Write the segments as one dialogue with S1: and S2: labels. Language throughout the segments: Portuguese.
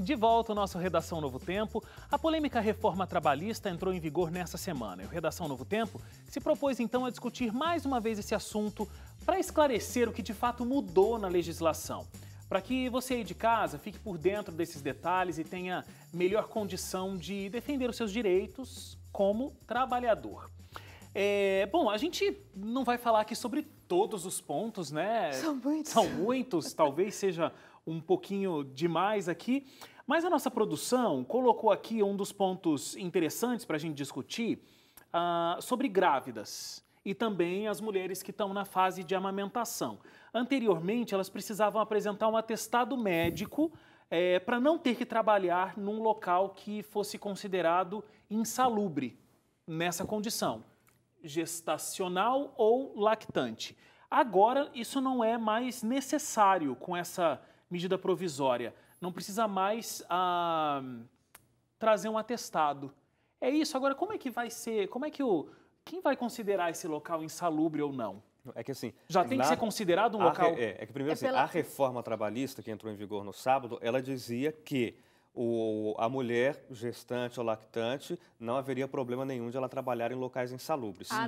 S1: De volta ao nosso Redação Novo Tempo, a polêmica reforma trabalhista entrou em vigor nesta semana. E o Redação Novo Tempo se propôs então a discutir mais uma vez esse assunto para esclarecer o que de fato mudou na legislação. Para que você aí de casa fique por dentro desses detalhes e tenha melhor condição de defender os seus direitos como trabalhador. Bom, a gente não vai falar aqui sobre todos os pontos, né? São muitos, talvez seja um pouquinho demais aqui, mas a nossa produção colocou aqui um dos pontos interessantes para a gente discutir sobre grávidas e também as mulheres que estão na fase de amamentação. Anteriormente, elas precisavam apresentar um atestado médico para não ter que trabalhar num local que fosse considerado insalubre nessa condição, gestacional ou lactante. Agora, isso não é mais necessário com essa medida provisória. Não precisa mais trazer um atestado. É isso. Agora, como é que vai ser? Quem vai considerar esse local insalubre ou não?
S2: É que assim...
S1: Já tem que ser considerado um local...
S2: É que primeiro assim, a reforma trabalhista que entrou em vigor no sábado, ela dizia que a mulher gestante ou lactante não haveria problema nenhum de ela trabalhar em locais insalubres.
S3: A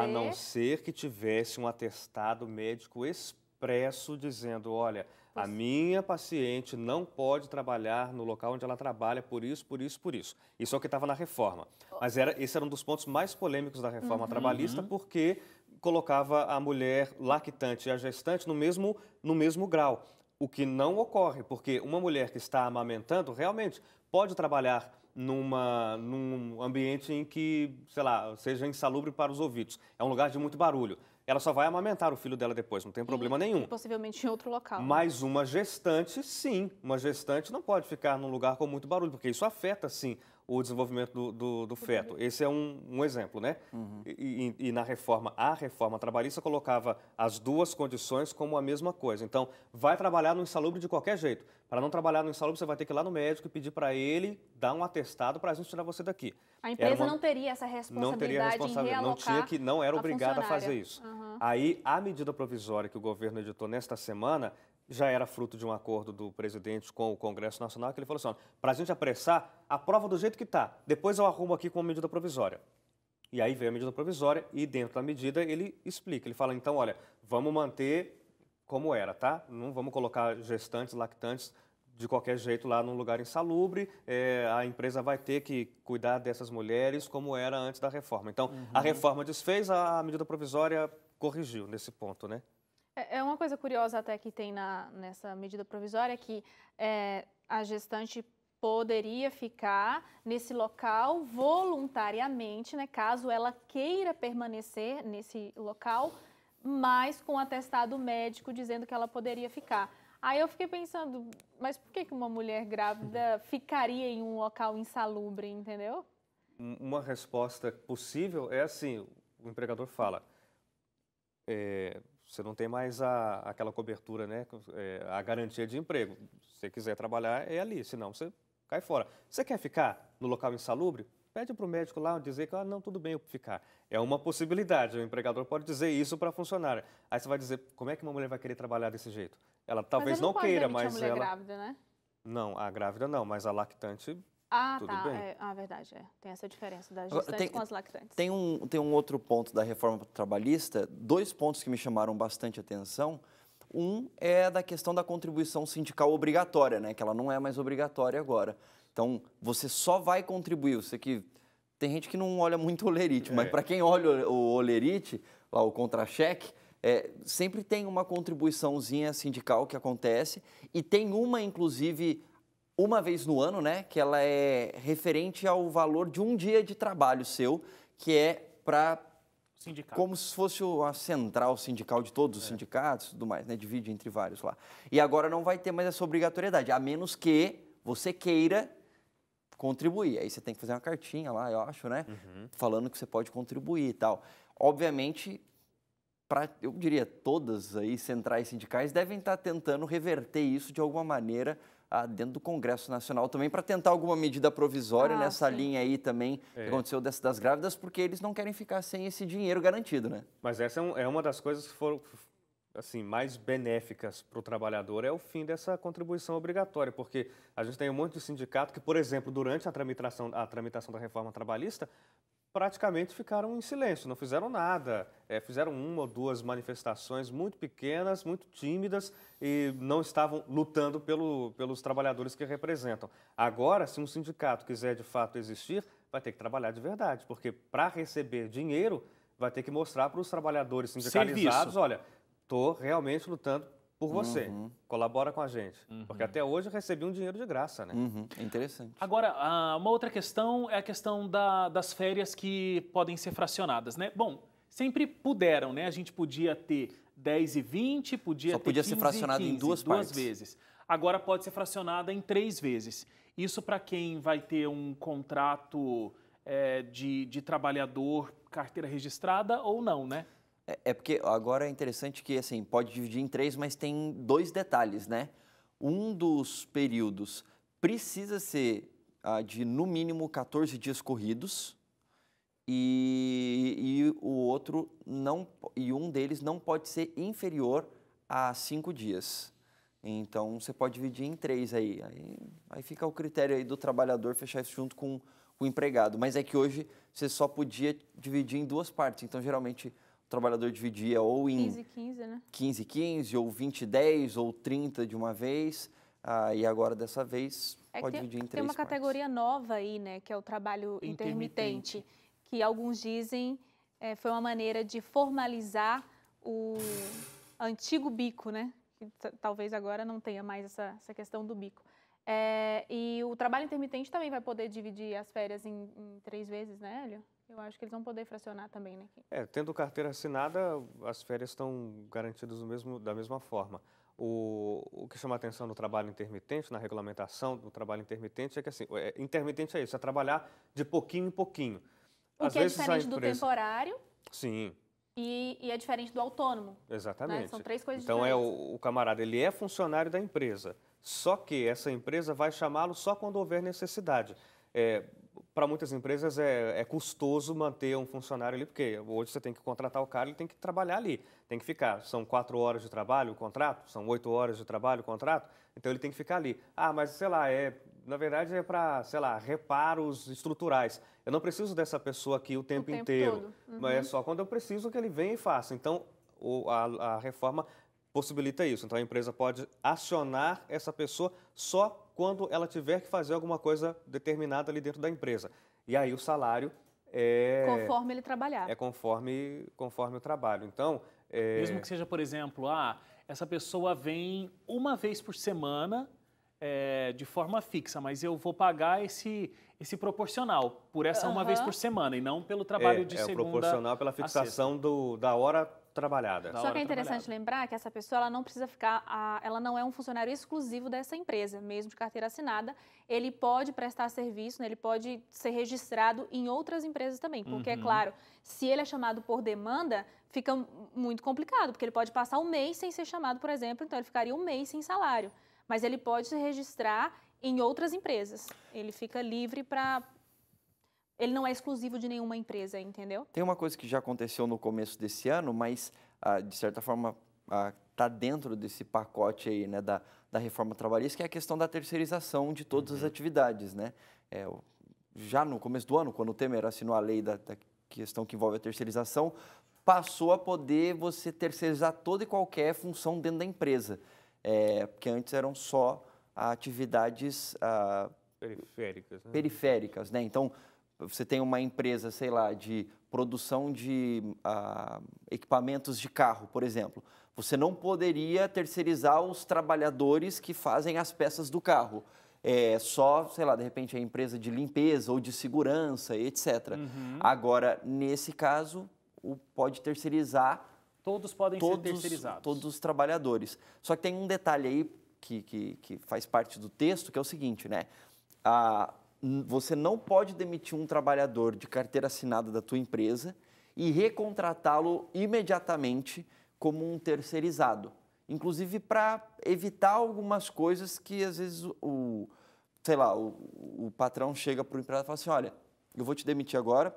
S3: não
S2: ser que tivesse um atestado médico expresso dizendo, olha, a minha paciente não pode trabalhar no local onde ela trabalha por isso, por isso, por isso. Isso é o que estava na reforma. Mas esse era um dos pontos mais polêmicos da reforma trabalhista, porque colocava a mulher lactante e a gestante no mesmo grau. O que não ocorre, porque uma mulher que está amamentando realmente pode trabalhar num ambiente em que, sei lá, seja insalubre para os ouvidos. É um lugar de muito barulho. Ela só vai amamentar o filho dela depois, não tem problema nenhum.
S3: E possivelmente em outro local.
S2: Mas uma gestante, sim. Uma gestante não pode ficar num lugar com muito barulho, porque isso afeta, sim, o desenvolvimento do feto. Esse é um exemplo, né? E na reforma, a reforma trabalhista colocava as duas condições como a mesma coisa. Então, vai trabalhar no insalubre de qualquer jeito. Para não trabalhar no insalubre, você vai ter que ir lá no médico e pedir para ele dar um atestado para a gente tirar você daqui.
S3: A empresa não teria essa responsabilidade em realocar
S2: não era obrigada a fazer isso. Aí, a medida provisória que o governo editou nesta semana já era fruto de um acordo do presidente com o Congresso Nacional, que ele falou assim, para a gente apressar, aprova do jeito que está, depois eu arrumo aqui com uma medida provisória. E aí veio a medida provisória e dentro da medida ele explica, ele fala, então, olha, vamos manter como era, tá? Não vamos colocar gestantes, lactantes de qualquer jeito lá num lugar insalubre, a empresa vai ter que cuidar dessas mulheres como era antes da reforma. Então, a reforma desfez, a medida provisória corrigiu nesse ponto, né?
S3: É uma coisa curiosa até que tem nessa medida provisória que a gestante poderia ficar nesse local voluntariamente, né, caso ela queira permanecer nesse local, mas com atestado médico dizendo que ela poderia ficar. Aí eu fiquei pensando, mas por que uma mulher grávida ficaria em um local insalubre, entendeu?
S2: Uma resposta possível é assim, o empregador fala, você não tem mais aquela cobertura, né, a garantia de emprego. Se você quiser trabalhar, é ali, senão você cai fora. Você quer ficar no local insalubre? Pede para o médico lá dizer que, não, tudo bem eu ficar. É uma possibilidade, o empregador pode dizer isso para a funcionária. Aí você vai dizer, como é que uma mulher vai querer trabalhar desse jeito? Ela talvez não queira, mas
S3: ela... a mulher grávida, né?
S2: Não, a grávida não, mas a lactante... Tudo bem.
S3: Verdade, tem essa diferença das gestantes com as lactantes.
S4: Tem um outro ponto da reforma trabalhista, dois pontos que me chamaram bastante atenção. Um é da questão da contribuição sindical obrigatória, né? Que ela não é mais obrigatória agora. Então, você só vai contribuir. Tem gente que não olha muito o olerite, mas para quem olha o olerite, lá, o contra-cheque, sempre tem uma contribuiçãozinha sindical que acontece e tem uma, inclusive... uma vez no ano, né, que ela é referente ao valor de um dia de trabalho seu, que é para como se fosse a central sindical de todos os sindicatos e tudo mais, né, divide entre vários lá. E agora não vai ter mais essa obrigatoriedade, a menos que você queira contribuir. Aí você tem que fazer uma cartinha lá, eu acho, né, falando que você pode contribuir e tal. Obviamente, eu diria, todas aí centrais sindicais devem estar tentando reverter isso de alguma maneira dentro do Congresso Nacional também, para tentar alguma medida provisória nessa linha aí também, que aconteceu das grávidas, porque eles não querem ficar sem esse dinheiro garantido, né?
S2: Mas essa é uma das coisas que assim, mais benéficas para o trabalhador é o fim dessa contribuição obrigatória, porque a gente tem um monte de sindicato que, por exemplo, durante a tramitação da reforma trabalhista, praticamente ficaram em silêncio, não fizeram nada, fizeram uma ou duas manifestações muito pequenas, muito tímidas e não estavam lutando pelos trabalhadores que representam. Agora, se um sindicato quiser de fato existir, vai ter que trabalhar de verdade, porque para receber dinheiro, vai ter que mostrar para os trabalhadores sindicalizados,
S1: Serviço.
S2: olha, estou realmente lutando por você, colabora com a gente. Porque até hoje eu recebi um dinheiro de graça, né?
S4: É interessante.
S1: Agora, uma outra questão é a questão das férias que podem ser fracionadas, né? Bom, sempre puderam, né? A gente podia ter 10 e 20, podia
S4: Só
S1: ter
S4: podia
S1: 15
S4: ser fracionado
S1: e 15,
S4: em duas partes.
S1: vezes. Agora pode ser fracionada em 3 vezes. Isso para quem vai ter um contrato de trabalhador, carteira registrada ou não, né?
S4: É porque agora é interessante que, assim, pode dividir em 3, mas tem 2 detalhes, né? Um dos períodos precisa ser de, no mínimo, 14 dias corridos e o outro não, e um deles não pode ser inferior a 5 dias. Então, você pode dividir em 3 aí. Aí fica o critério aí do trabalhador fechar isso junto com o empregado. Mas é que hoje você só podia dividir em 2 partes. Então, geralmente, o trabalhador dividia ou em
S3: 15 e 15, né?
S4: 15 e 15, ou 20 e 10, ou 30 de uma vez. E agora, dessa vez, pode dividir em 3
S3: Tem uma
S4: partes.
S3: categoria nova aí, né? Que é o trabalho intermitente. Que alguns dizem foi uma maneira de formalizar o antigo bico, né? Que talvez agora não tenha mais essa questão do bico. E o trabalho intermitente também vai poder dividir as férias em 3 vezes, né, Hélio? Eu acho que eles vão poder fracionar também, né?
S2: Tendo carteira assinada, as férias estão garantidas da mesma forma. O que chama a atenção no trabalho intermitente, na regulamentação do trabalho intermitente, é que assim, intermitente é isso, é trabalhar de pouquinho em pouquinho.
S3: O que é diferente do temporário.
S2: Sim.
S3: E é diferente do autônomo.
S2: Exatamente.
S3: Né? São 3 coisas
S2: então,
S3: diferentes.
S2: O camarada, ele é funcionário da empresa, só que essa empresa vai chamá-lo só quando houver necessidade. Para muitas empresas é custoso manter um funcionário ali, porque hoje você tem que contratar o cara, ele tem que trabalhar ali, tem que ficar. São 4 horas de trabalho o contrato, são 8 horas de trabalho o contrato, então ele tem que ficar ali. Mas sei lá, na verdade é para, sei lá, reparos estruturais. Eu não preciso dessa pessoa aqui o tempo inteiro, mas é só quando eu preciso que ele venha e faça. Então, a reforma possibilita isso. Então, a empresa pode acionar essa pessoa só quando ela tiver que fazer alguma coisa determinada ali dentro da empresa. E aí o salário
S3: conforme ele trabalhar.
S2: Conforme o trabalho. Então,
S1: mesmo que seja, por exemplo, essa pessoa vem uma vez por semana de forma fixa, mas eu vou pagar esse proporcional por essa uma vez por semana e não pelo trabalho de segunda
S2: o proporcional pela fixação da hora trabalhada.
S3: Só que é interessante lembrar que essa pessoa ela não precisa ficar, ela não é um funcionário exclusivo dessa empresa, mesmo de carteira assinada, ele pode prestar serviço, né, ele pode ser registrado em outras empresas também, porque é claro, se ele é chamado por demanda, fica muito complicado, porque ele pode passar um mês sem ser chamado, por exemplo, então ele ficaria um mês sem salário, mas ele pode se registrar em outras empresas, ele fica livre para... Ele não é exclusivo de nenhuma empresa, entendeu?
S4: Tem uma coisa que já aconteceu no começo desse ano, mas, de certa forma, está dentro desse pacote aí, né, da reforma trabalhista, que é a questão da terceirização de todas as atividades, né? Já no começo do ano, quando o Temer assinou a lei da questão que envolve a terceirização, passou a poder você terceirizar toda e qualquer função dentro da empresa. Porque antes eram só atividades periféricas, né? Então, você tem uma empresa, sei lá, de produção de equipamentos de carro, por exemplo. Você não poderia terceirizar os trabalhadores que fazem as peças do carro. Só, sei lá, de repente, a empresa de limpeza ou de segurança, etc. Agora, nesse caso, pode terceirizar...
S1: Todos podem ser terceirizados.
S4: Todos os trabalhadores. Só que tem um detalhe aí que faz parte do texto, que é o seguinte, né? Você não pode demitir um trabalhador de carteira assinada da tua empresa e recontratá-lo imediatamente como um terceirizado. Inclusive para evitar algumas coisas que, às vezes, o patrão chega para o empregado e fala assim, olha, eu vou te demitir agora,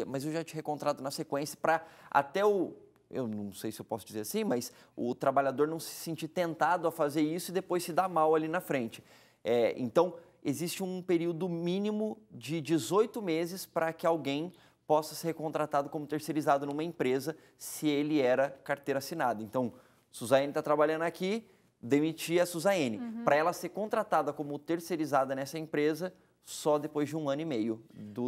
S4: mas eu já te recontrato na sequência para até o eu não sei se eu posso dizer assim, mas o trabalhador não se sentir tentado a fazer isso e depois se dar mal ali na frente. Então, existe um período mínimo de 18 meses para que alguém possa ser contratado como terceirizado numa empresa se ele era carteira assinada. Então, Suzane está trabalhando aqui, demitir a Suzane. Para ela ser contratada como terceirizada nessa empresa, só depois de 1 ano e meio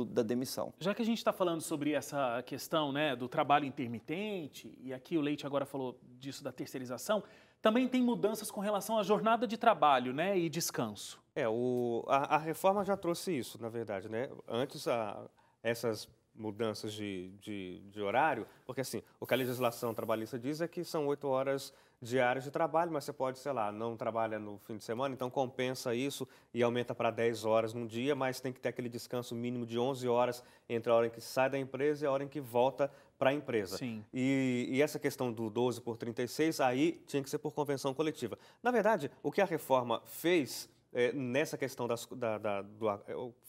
S4: da demissão.
S1: Já que a gente está falando sobre essa questão, né, do trabalho intermitente, e aqui o Leite agora falou disso da terceirização, também tem mudanças com relação à jornada de trabalho, né, e descanso.
S2: A reforma já trouxe isso, na verdade, né? Antes, essas mudanças de horário, porque assim, o que a legislação trabalhista diz é que são 8 horas diárias de trabalho, mas você pode, sei lá, não trabalha no fim de semana, então compensa isso e aumenta para 10 horas num dia, mas tem que ter aquele descanso mínimo de 11 horas entre a hora em que sai da empresa e a hora em que volta para a empresa.
S1: Sim.
S2: E essa questão do 12 por 36, aí tinha que ser por convenção coletiva. Na verdade, o que a reforma fez nessa questão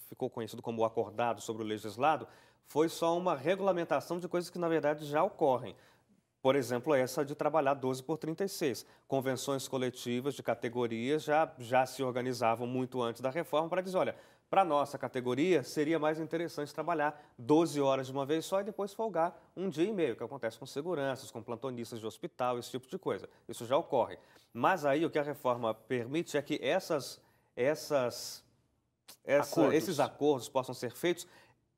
S2: ficou conhecido como o acordado sobre o legislado, foi só uma regulamentação de coisas que, na verdade, já ocorrem. Por exemplo, essa de trabalhar 12 por 36. Convenções coletivas de categorias já se organizavam muito antes da reforma para dizer, olha, para a nossa categoria seria mais interessante trabalhar 12 horas de uma vez só e depois folgar 1 dia e meio, que acontece com seguranças, com plantonistas de hospital, esse tipo de coisa. Isso já ocorre. Mas aí o que a reforma permite é que esses acordos possam ser feitos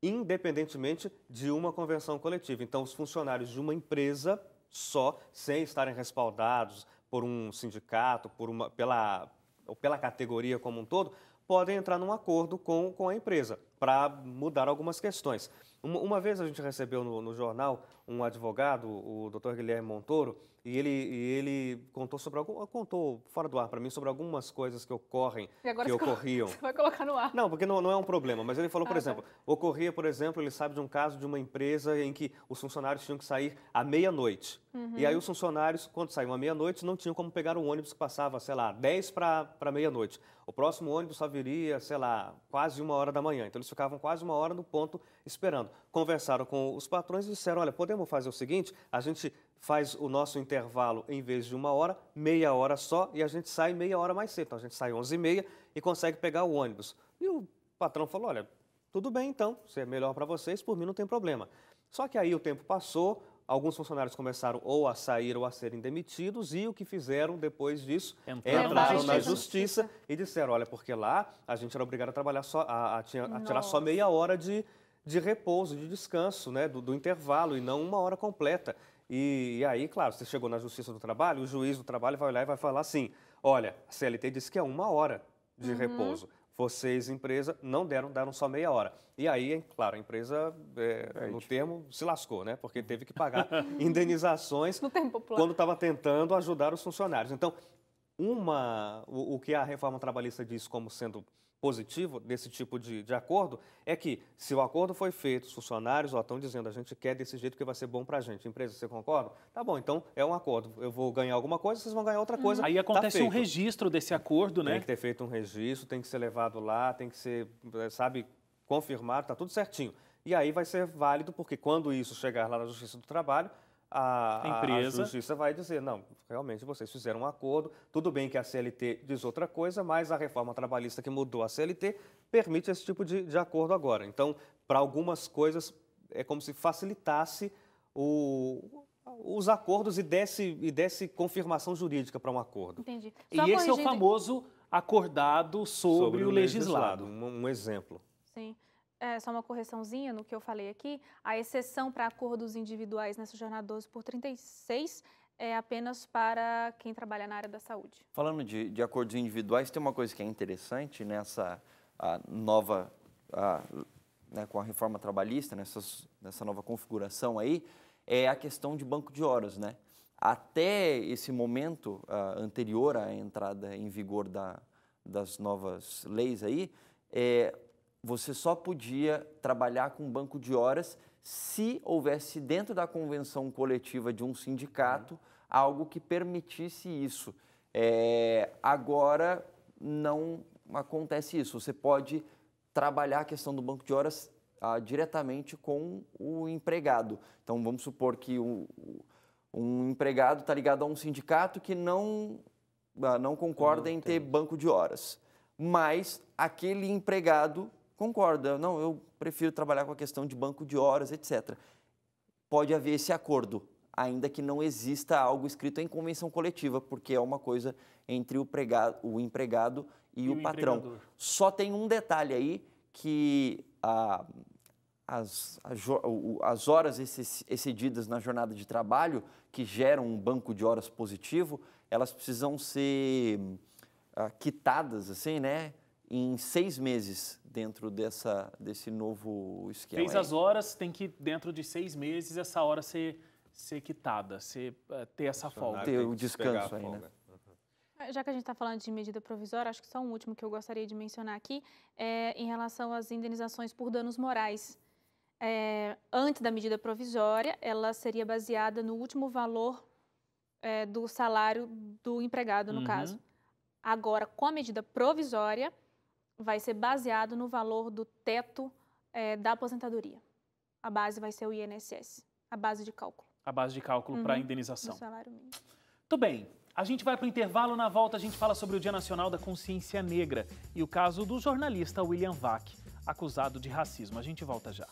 S2: independentemente de uma convenção coletiva. Então, os funcionários de uma empresa só, sem estarem respaldados por um sindicato, pela categoria como um todo, podem entrar num acordo com a empresa para mudar algumas questões. Uma vez a gente recebeu no jornal um advogado, o Dr. Guilherme Montoro, e ele contou fora do ar para mim sobre algumas coisas que ocorriam.
S3: Você vai colocar no ar.
S2: Não, porque não é um problema, mas ele falou, por exemplo, ocorria, por exemplo, ele sabe de um caso de uma empresa em que os funcionários tinham que sair à meia-noite. E aí os funcionários, quando saíam à meia-noite, não tinham como pegar o ônibus que passava, sei lá, 10 para meia-noite. O próximo ônibus só viria, sei lá, quase 1 hora da manhã. Então eles ficavam quase 1 hora no ponto esperando. Conversaram com os patrões e disseram, olha, podemos fazer o seguinte, a gente faz o nosso intervalo, em vez de 1 hora, meia hora só, e a gente sai meia hora mais cedo. Então a gente sai 11h30 e consegue pegar o ônibus. E o patrão falou, olha, tudo bem então, se é melhor para vocês, por mim não tem problema. Só que aí o tempo passou, alguns funcionários começaram ou a sair ou a serem demitidos, e o que fizeram depois disso? Entraram na justiça e disseram, olha, porque lá a gente era obrigado a trabalhar a tirar só meia hora de repouso, de descanso, né, do intervalo, e não 1 hora completa. E aí, claro, você chegou na Justiça do Trabalho, o juiz do trabalho vai olhar e vai falar assim, olha, a CLT disse que é 1 hora de repouso. Vocês, empresa, não deram só meia hora. E aí, claro, a empresa, no termo, se lascou, né? Porque teve que pagar indenizações quando estava tentando ajudar os funcionários. Então, o que a reforma trabalhista diz como sendo positivo desse tipo de acordo é que, se o acordo foi feito, os funcionários estão dizendo, a gente quer desse jeito que vai ser bom para a gente. Empresa, você concorda? Tá bom, então é um acordo. Eu vou ganhar alguma coisa, vocês vão ganhar outra coisa.
S1: Aí acontece um registro desse acordo, né?
S2: Tem que ter feito um registro, tem que ser levado lá, tem que ser, confirmado, tá tudo certinho. E aí vai ser válido, porque quando isso chegar lá na Justiça do Trabalho, a Justiça vai dizer, não, realmente vocês fizeram um acordo, tudo bem que a CLT diz outra coisa, mas a reforma trabalhista que mudou a CLT permite esse tipo de acordo agora. Então, para algumas coisas, é como se facilitasse os acordos e desse confirmação jurídica para um acordo.
S3: Entendi.
S1: E esse é o famoso acordado sobre o legislado.
S2: Um exemplo.
S3: Sim. Só uma correçãozinha no que eu falei aqui, a exceção para acordos individuais nessa jornada 12 por 36 é apenas para quem trabalha na área da saúde.
S4: Falando de acordos individuais, tem uma coisa que é interessante nessa nova, né, com a reforma trabalhista, nessa nova configuração aí, é a questão de banco de horas, né? Até esse momento anterior à entrada em vigor das novas leis aí, você só podia trabalhar com banco de horas se houvesse dentro da convenção coletiva de um sindicato algo que permitisse isso. Agora não acontece isso. Você pode trabalhar a questão do banco de horas diretamente com o empregado. Então, vamos supor que Um empregado está ligado a um sindicato que não concorda em ter banco de horas, mas aquele empregado concorda, não, eu prefiro trabalhar com a questão de banco de horas, etc. Pode haver esse acordo, ainda que não exista algo escrito em convenção coletiva, porque é uma coisa entre o empregado e o patrão.
S1: Empregador.
S4: Só tem um detalhe aí, que as horas excedidas na jornada de trabalho, que geram um banco de horas positivo, elas precisam ser quitadas, assim, né, em 6 meses dentro desse novo esquema.
S1: Fez as horas, tem que, dentro de 6 meses, essa hora ser quitada, ter essa folga.
S4: Ter o descanso aí, né?
S3: Já que a gente está falando de medida provisória, acho que só um último que eu gostaria de mencionar aqui é em relação às indenizações por danos morais. Antes da medida provisória, ela seria baseada no último valor do salário do empregado, no caso. Agora, com a medida provisória, vai ser baseado no valor do teto da aposentadoria. A base vai ser o INSS, a base de cálculo.
S1: A base de cálculo para a indenização.
S3: Do salário mínimo.
S1: Muito bem. A gente vai para o intervalo, na volta a gente fala sobre o Dia Nacional da Consciência Negra e o caso do jornalista William Vac, acusado de racismo. A gente volta já.